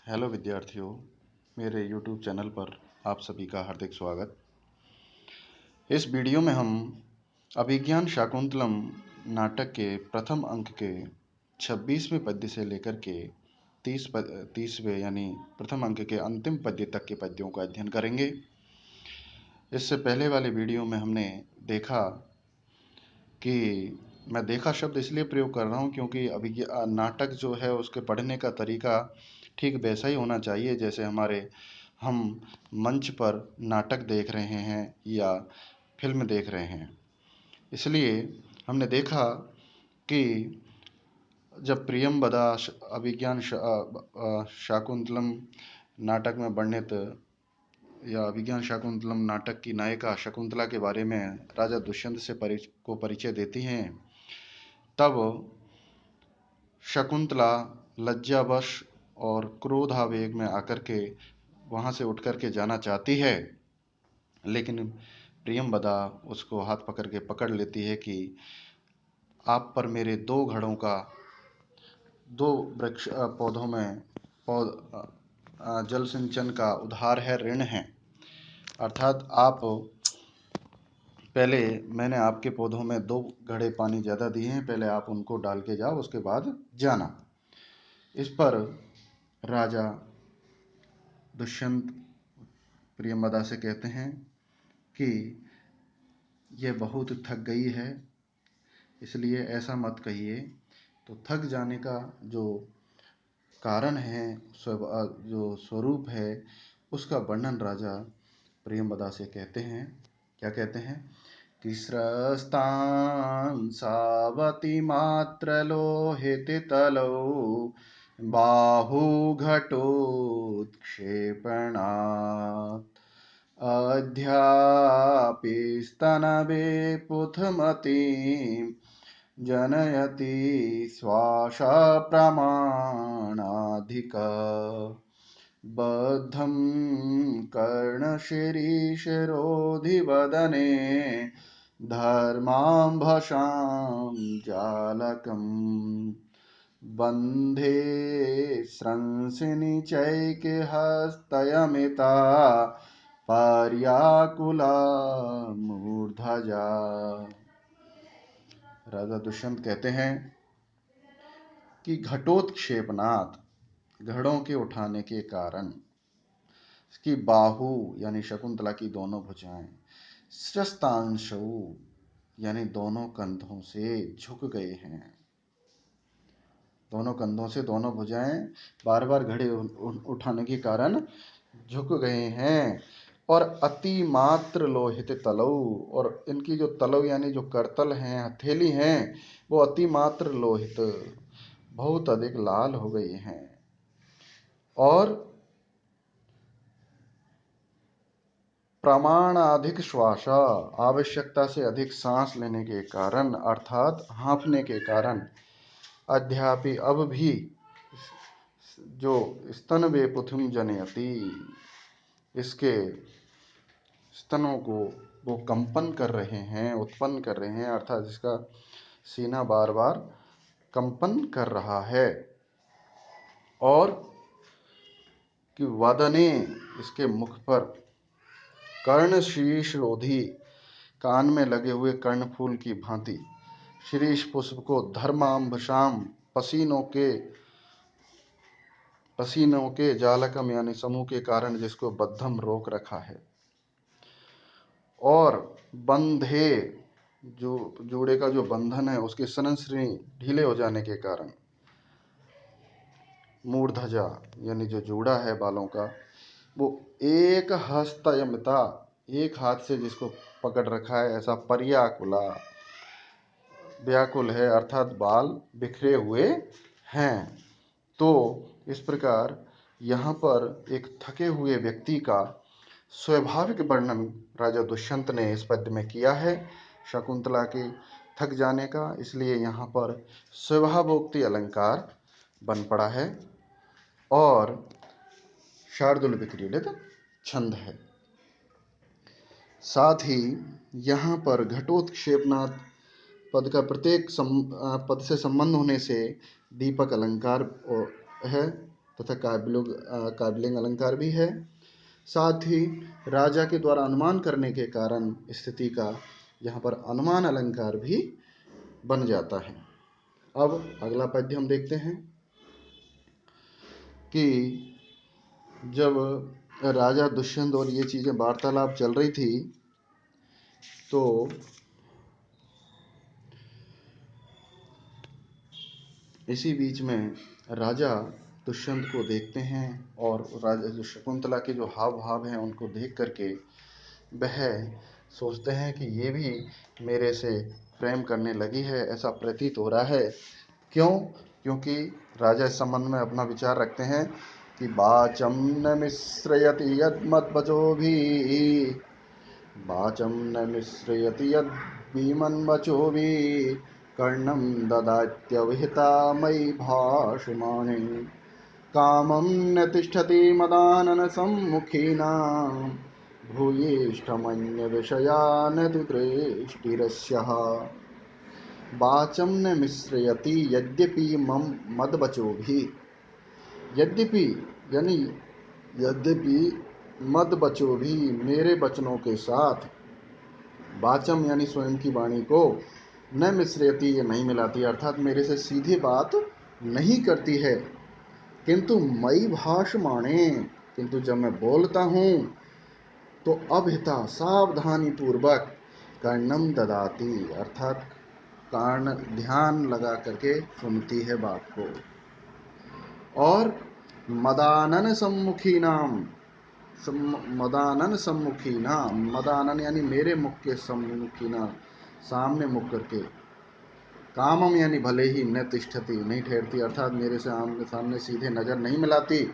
Hello विद्यार्थियों, मेरे YouTube channel पर आप सभी का हार्दिक स्वागत। इस वीडियो में हम अभिज्ञान शाकुंतलम नाटक के प्रथम अंक के 26वें पद्य से लेकर के 30वें यानी प्रथम अंक के अंतिम पद्य तक के पद्यों का अध्ययन करेंगे। इससे पहले वाले वीडियो में हमने देखा कि मैं देखा शब्द इसलिए प्रयोग कर रहा हूँ क्योंकि नाटक जो है उसके पढ़ने का तरीका ठीक वैसा ही होना चाहिए जैसे हम मंच पर नाटक देख रहे हैं या फिल्म देख रहे हैं। इसलिए हमने देखा कि जब प्रियंवदा अभिज्ञान शाकुंतलम नाटक में वर्णित या अभिज्ञान शाकुंतलम नाटक की नायिका शकुंतला के बारे में राजा दुष्यंत से परिचय देती हैं, तब शकुंतला लज्जावश और क्रोधावेग में आकर के वहाँ से उठ कर के जाना चाहती है, लेकिन प्रियंवदा उसको हाथ पकड़ लेती है कि आप पर मेरे दो वृक्ष पौधों में जल सिंचन का उधार है, ऋण है। अर्थात मैंने आपके पौधों में 2 घड़े पानी ज़्यादा दिए हैं, पहले आप उनको डाल के जाओ, उसके बाद जाना। इस पर राजा दुष्यंत प्रियंवदा से कहते हैं कि यह बहुत थक गई है, इसलिए ऐसा मत कहिए। तो थक जाने का जो कारण है, जो स्वरूप है, उसका वर्णन राजा प्रियंवदा से कहते हैं। क्या कहते हैं कि स्रस्तां सावती मात्र लोहिततलौ बाहुघटोत्क्षेपणात् अध्यापिस्तनवे पुथमतीं जनयति श्वासप्रमाणाधिका बद्धं कर्णशिरीशरोधिवदने धर्माम्भसां जालकम् बन्धे स्रंसिनी चैकहस्तयमिता पर्याकुला मूर्धजा। राजा दुष्यंत कहते हैं कि घटोत्क्षेपणात्, घड़ों के उठाने के कारण, इसकी बाहु यानी शकुंतला की दोनों भुजाएं, स्रस्तांशु यानी दोनों कंधों से झुक गए हैं। दोनों कंधों से दोनों भुजाएं बार बार घड़े उठाने के कारण झुक गए हैं। और अति मात्र लोहित तलौ, और इनकी जो तलौ यानी जो करतल हैं, हथेली हैं, वो अति मात्र लोहित, बहुत अधिक लाल हो गई हैं। और प्रमाणाधिक श्वास, आवश्यकता से अधिक सांस लेने के कारण अर्थात हाँफने के कारण, अद्यापि अब भी जो स्तनवे पुथुम जनयति, इसके स्तनों को वो कंपन कर रहे हैं, उत्पन्न कर रहे हैं, अर्थात इसका सीना बार बार कंपन कर रहा है। और कि वदने, इसके मुख पर, कर्ण शीर्ष रोधी, कान में लगे हुए कर्णफूल की भांति, शीर्ष पुष्प को धर्माम्भसाम, पसीनों के जालकम यानी समूह के कारण जिसको बद्धम रोक रखा है। और बंधे, जो जोड़े का जो बंधन है, उसके सनसनी ढीले हो जाने के कारण, मूर्धजा यानी जो जोड़ा है बालों का, वो एक हस्तयमिता, एक हाथ से जिसको पकड़ रखा है, ऐसा पर्याकुला, व्याकुल है, अर्थात बाल बिखरे हुए हैं। तो इस प्रकार यहाँ पर एक थके हुए व्यक्ति का स्वाभाविक वर्णन राजा दुष्यंत ने इस पद्य में किया है, शकुंतला के थक जाने का। इसलिए यहाँ पर स्वभावोक्ति अलंकार बन पड़ा है और शार्दूल विक्रीडित छंद है। साथ ही यहाँ पर घटोत्क्षेपणात् पद का प्रत्येक पद से संबंध होने से दीपक अलंकार है। तथा काव्यलिंग अलंकार भी है। साथ ही राजा के द्वारा अनुमान करने के कारण स्थिति का यहाँ पर अनुमान अलंकार भी बन जाता है। अब अगला पद्य हम देखते हैं कि जब राजा दुष्यंत और ये चीज़ें वार्तालाप चल रही थी तो इसी बीच में राजा दुष्यंत को देखते हैं और राजा जो शकुंतला के जो हाव भाव हैं उनको देख करके वह सोचते हैं कि ये भी मेरे से प्रेम करने लगी है, ऐसा प्रतीत हो रहा है। क्यों? क्योंकि राजा इस संबंध में अपना विचार रखते हैं कि वाचम न मिश्रयति यद्मद्वचोभिः, वाचम न मिश्रयति यद्विमन्वचोभिः, कर्णं ददात्यविहिता मयि भाषमाणे, कामं न तिष्ठति मदानन सम्मुखीनां, भूयिष्ठमन्य विषयानति दृष्टिरस्यः। वाचम न मिश्रयति यद्यपि मदवचोभिः, यद्यपि यानी यद्यपि मदवचोभिः मेरे वचनों के साथ, वाचम यानी स्वयं की वाणी को, न मिश्रयति ये नहीं मिलाती, अर्थात मेरे से सीधी बात नहीं करती है, किंतु मयि भाषमाणे, किंतु जब मैं बोलता हूँ तो अभिता सावधानी पूर्वक कर्णम ददाती, अर्थात कान ध्यान लगा करके सुनती है बात को। और मदानन सम्मुखी नाम, मदानन सम्मुखी नाम, मदानन यानी मेरे मुख के सम्मुखी नाम, सामने मुख करके, कामम यानी भले ही न तिष्ठति नहीं ठहरती, अर्थात मेरे से आमने सामने सीधे नजर नहीं मिलाती,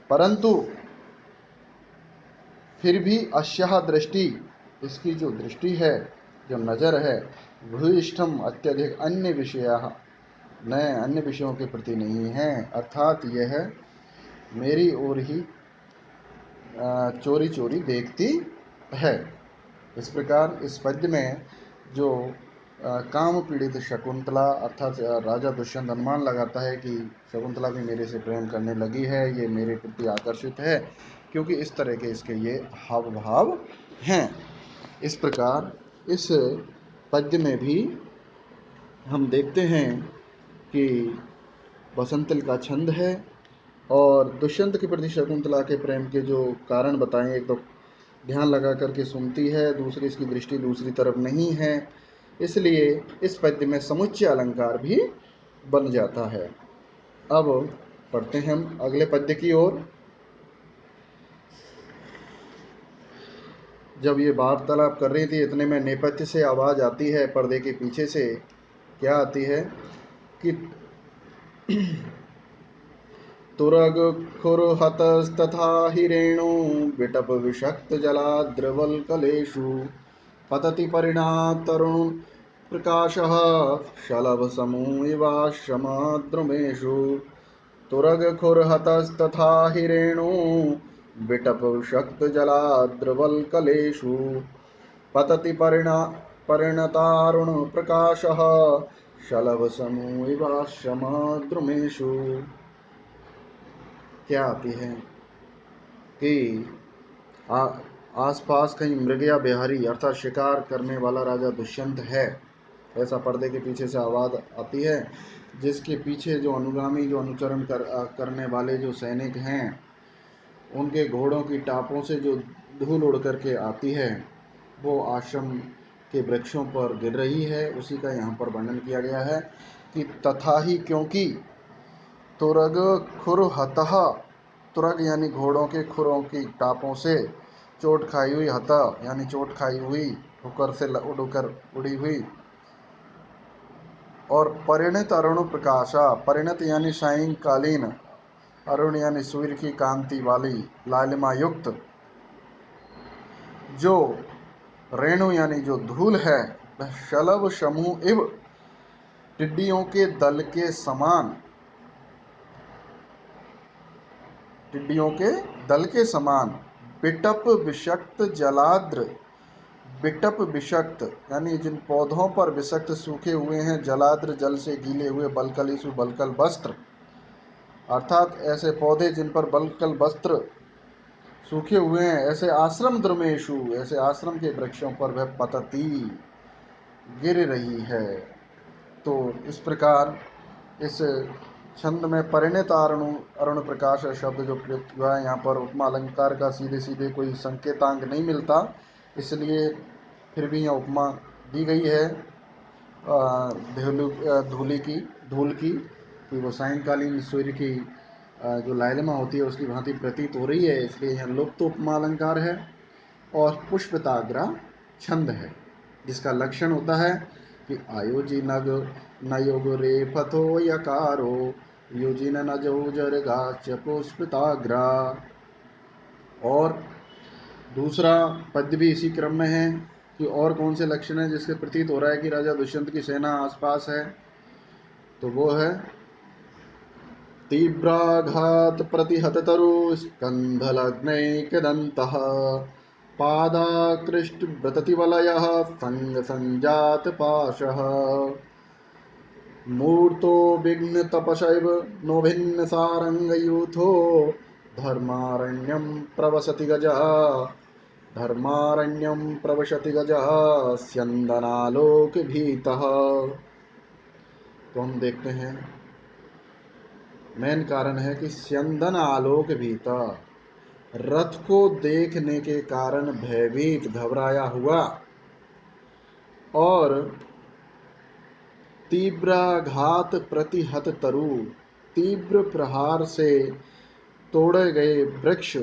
परंतु फिर भी अश्यः दृष्टि, इसकी जो दृष्टि है, जो नज़र है, भूयिष्ठम अत्यधिक अन्य विषय, नए अन्य विषयों के प्रति नहीं है, अर्थात यह मेरी ओर ही चोरी चोरी देखती है। इस प्रकार इस पद्य में जो काम पीड़ित शकुंतला, अर्थात राजा दुष्यंत अनुमान लगाता है कि शकुंतला भी मेरे से प्रेम करने लगी है, ये मेरे प्रति आकर्षित है, क्योंकि इस तरह के इसके ये हाव भाव हैं। इस प्रकार इस पद्य में भी हम देखते हैं कि बसंतल का छंद है और दुष्यंत के प्रति शकुंतला के प्रेम के जो कारण बताएं, एक तो ध्यान लगा करके सुनती है, दूसरी इसकी दृष्टि दूसरी तरफ नहीं है, इसलिए इस पद्य में समुच्चय अलंकार भी बन जाता है। अब पढ़ते हैं हम अगले पद्य की ओर। जब ये वार्तालाप कर रही थी इतने में नेपथ्य से आवाज़ आती है, पर्दे के पीछे से क्या आती है कि तुरग खुरहतस्तथा हि रेणु विटप विषक्त जलाद्रवल्कलेषु, पतति परिणातरुण प्रकाशः शलभ समूहवाश्रमद्रुमेषु। तुरग खुरहतस्तथा हि रेणु विटप विषक्त जलाद्रवल्कलेषु, पतति परिणतारुण प्रकाशः शलभ समूहवाश्रमद्रुमेषु। क्या आती है कि आसपास कहीं मृग या बिहारी, अर्थात शिकार करने वाला राजा दुष्यंत है, ऐसा पर्दे के पीछे से आवाज़ आती है, जिसके पीछे जो अनुगामी, जो अनुचरण करने वाले जो सैनिक हैं, उनके घोड़ों की टापों से जो धूल उड़ करके आती है वो आश्रम के वृक्षों पर गिर रही है। उसी का यहाँ पर वर्णन किया गया है कि तथा ही, क्योंकि तुरग खुरहतः, तुरग यानी घोड़ों के खुरों की टापों से, चोट खाई हुई, हता यानी चोट खाई हुई, होकर से उड़कर उड़ी हुई, और परिणत अरुण प्रकाशा, परिणत यानी सायंकालीन, अरुण यानी सूर्य की कांति वाली, लालिमा युक्त, जो रेणु यानी जो धूल है, वह शलभ समूह इव, टिड्डियों के दल के समान, टिड्डियों के दल के समान, बिटप विषक्त जलाद्र, बिटप विषक्त यानी जिन पौधों पर विषक्त सूखे हुए हैं, जलाद्र जल से गीले हुए, बलकलेषु बलकल वस्त्र, अर्थात ऐसे पौधे जिन पर बलकल वस्त्र सूखे हुए हैं, ऐसे आश्रम द्रमेशु, ऐसे आश्रम के वृक्षों पर वह पतती गिर रही है। तो इस प्रकार इस छंद में परिणत अरुण अरुण प्रकाश शब्द जो प्रयुक्त हुआ है, यहाँ पर उपमा अलंकार का सीधे सीधे कोई संकेतांक नहीं मिलता, इसलिए फिर भी यहाँ उपमा दी गई है धूल की कि वो सायंकालीन सूर्य की जो लालिमा होती है उसकी भांति प्रतीत हो रही है, इसलिए यह लुप्त उपमा अलंकार है। और पुष्पताग्रा छंद है जिसका लक्षण होता है कि आयोजी नग नयोग रे पथो यकारो योजिन नजो जरगाच पुष्पताग्रा। और दूसरा पद्य भी इसी क्रम में है कि और कौन से लक्षण है जिससे प्रतीत हो रहा है कि राजा दुष्यंत की सेना आसपास है, तो वो है तीव्राघात प्रतिहत तरु स्कंधलग्नैकदन्तः पादाकृष्ट व्रततिवलयः संग संजात पाशः मूर्तो विघ्न तपशैव नो भिन्न सारंगयूथो धर्मारण्यं प्रवसति गजः धर्मारण्यं प्रवसति गजः स्यंदनालोक भीतः। तो हम देखते हैं मेन कारण है कि स्यंदन आलोक भीतर, रथ को देखने के कारण भयभीत घबराया हुआ और तीव्राघात प्रतिहत तरु, तीव्र प्रहार से तोड़े गए वृक्ष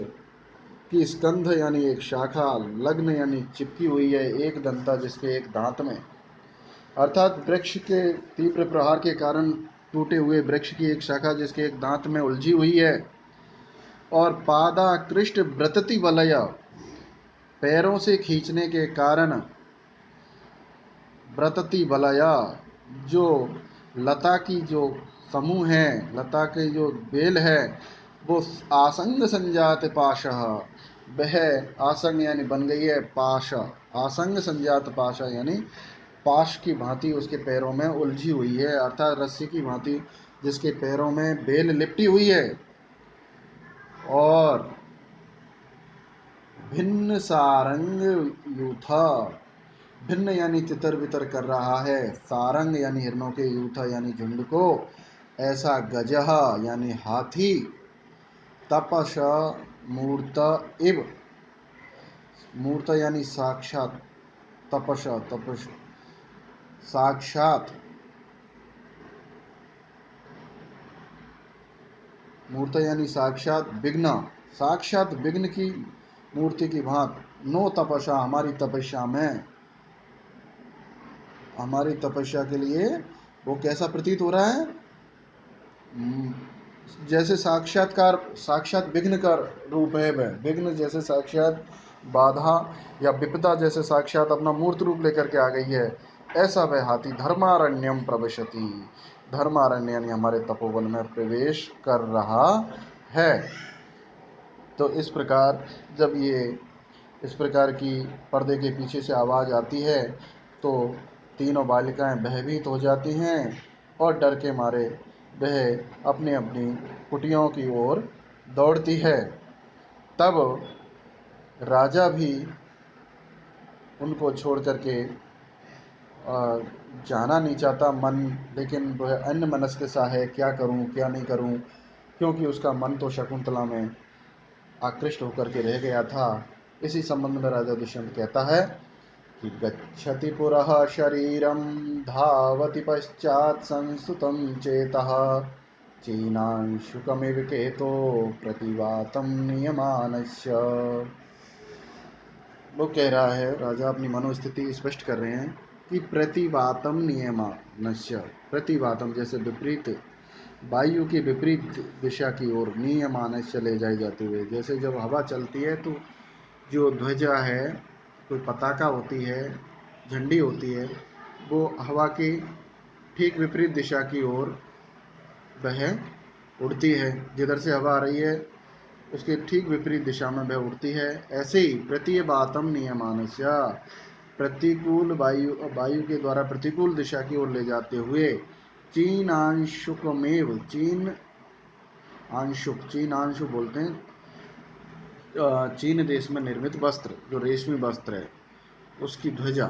की स्कंध यानी एक शाखा, लग्न यानी चिपकी हुई है एक दंता जिसके एक दांत में, अर्थात वृक्ष के तीव्र प्रहार के कारण टूटे हुए वृक्ष की एक शाखा जिसके एक दांत में उलझी हुई है। और पादाकृष्ट व्रतति वलय, पैरों से खींचने के कारण व्रतति वलया, जो लता की जो समूह है, लता के जो बेल है, वो आसंग संजात पाशः, वह आसंग यानी बन गई है पाश, आसंग संजात पाशा यानी पाश की भांति उसके पैरों में उलझी हुई है, अर्थात रस्सी की भांति जिसके पैरों में बेल लिपटी हुई है। और भिन्न सारंग यूथा, भिन्न यानी तितर बितर कर रहा है, सारंग यानी हिरणों के, यूथा यानी झुंड को, ऐसा गजह यानी हाथी, तपस मूर्त इव, मूर्त यानी साक्षात, तपस तपस साक्षात, मूर्त यानी साक्षात, विघ्न साक्षात विघ्न की मूर्ति की भांत, नो तपस्या हमारी तपस्या में, हमारी तपस्या के लिए वो कैसा प्रतीत हो रहा है, जैसे साक्षात्कार, साक्षात विघ्न का रूप है वह, विघ्न जैसे साक्षात बाधा या विपदा जैसे साक्षात अपना मूर्त रूप लेकर के आ गई है, ऐसा वह हाथी धर्मारण्यम प्रविशति, धर्मारण्य यानी हमारे तपोवन में प्रवेश कर रहा है। तो इस प्रकार जब ये इस प्रकार की पर्दे के पीछे से आवाज़ आती है तो तीनों बालिकाएं भयभीत हो जाती हैं और डर के मारे वह अपनी अपनी कुटियों की ओर दौड़ती है। तब राजा भी उनको छोड़ करके जाना नहीं चाहता मन, लेकिन वह अन्य मनस्क सा है, क्या करूं क्या नहीं करूं, क्योंकि उसका मन तो शकुंतला में आकृष्ट होकर के रह गया था। इसी संबंध में राजा दुष्यंत कहता है कि गच्छति पुरः शरीरं धावति पश्चात् संस्तुतं चेतः चीनांशुकमिव केतो प्रतिवातं नियमानस्य। वो कह रहा है, राजा अपनी मनोस्थिति स्पष्ट कर रहे हैं कि प्रतिवातम नियमानस्य, प्रतिवातम जैसे विपरीत, वायु की विपरीत दिशा की ओर, नियमानस्य ले जाए जाते हुए, जैसे जब हवा चलती है तो जो ध्वजा है, कोई पताका होती है, झंडी होती है, वो हवा की ठीक विपरीत दिशा की ओर वह उड़ती है, जिधर से हवा आ रही है उसके ठीक विपरीत दिशा में वह उड़ती है। ऐसे ही प्रतिवातम नियमानस्य, प्रतिकूल वायु के द्वारा प्रतिकूल दिशा की ओर ले जाते हुए चीनांशुकमेव, चीन आंशुक, चीन आंशुक बोलते हैं। चीन देश में निर्मित वस्त्र, जो रेशमी वस्त्र है, उसकी ध्वजा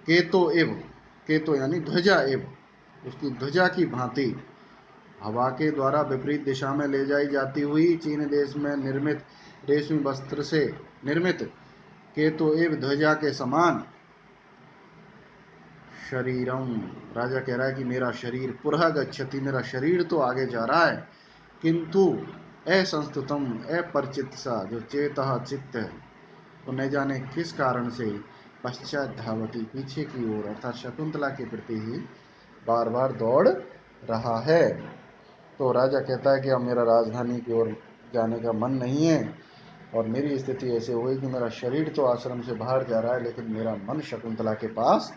केतो एव, केतो यानी ध्वजा एव, उसकी ध्वजा की भांति हवा के द्वारा विपरीत दिशा में ले जाई जाती हुई चीन देश में निर्मित रेशमी वस्त्र से निर्मित केतो एव ध्वजा के समान शरीरम, राजा कह रहा है कि मेरा शरीर पुरः गच्छति, मेरा शरीर तो आगे जा रहा है, किंतु असंस्तुतम, अपरिचित सा, जो चेतः चित्त है, तो न जाने किस कारण से पश्चात धावती, पीछे की ओर अर्थात शकुंतला के प्रति ही बार बार दौड़ रहा है। तो राजा कहता है कि अब मेरा राजधानी की ओर जाने का मन नहीं है, और मेरी स्थिति ऐसे हुई कि मेरा शरीर तो आश्रम से बाहर जा रहा है, लेकिन मेरा मन शकुंतला के पास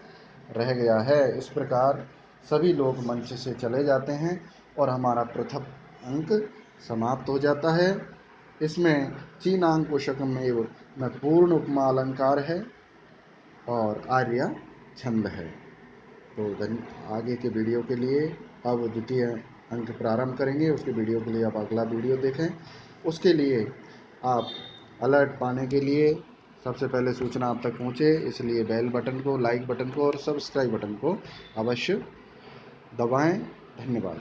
रह गया है। इस प्रकार सभी लोग मंच से चले जाते हैं और हमारा प्रथम अंक समाप्त हो जाता है। इसमें चीनांकुशकमेव में पूर्ण उपमा अलंकार है और आर्या छंद है। तो आगे के वीडियो के लिए अब द्वितीय अंक प्रारंभ करेंगे, उसके वीडियो के लिए आप अगला वीडियो देखें। उसके लिए आप अलर्ट पाने के लिए सबसे पहले सूचना आप तक पहुँचे, इसलिए बेल बटन को, लाइक बटन को और सब्सक्राइब बटन को अवश्य दबाएं। धन्यवाद।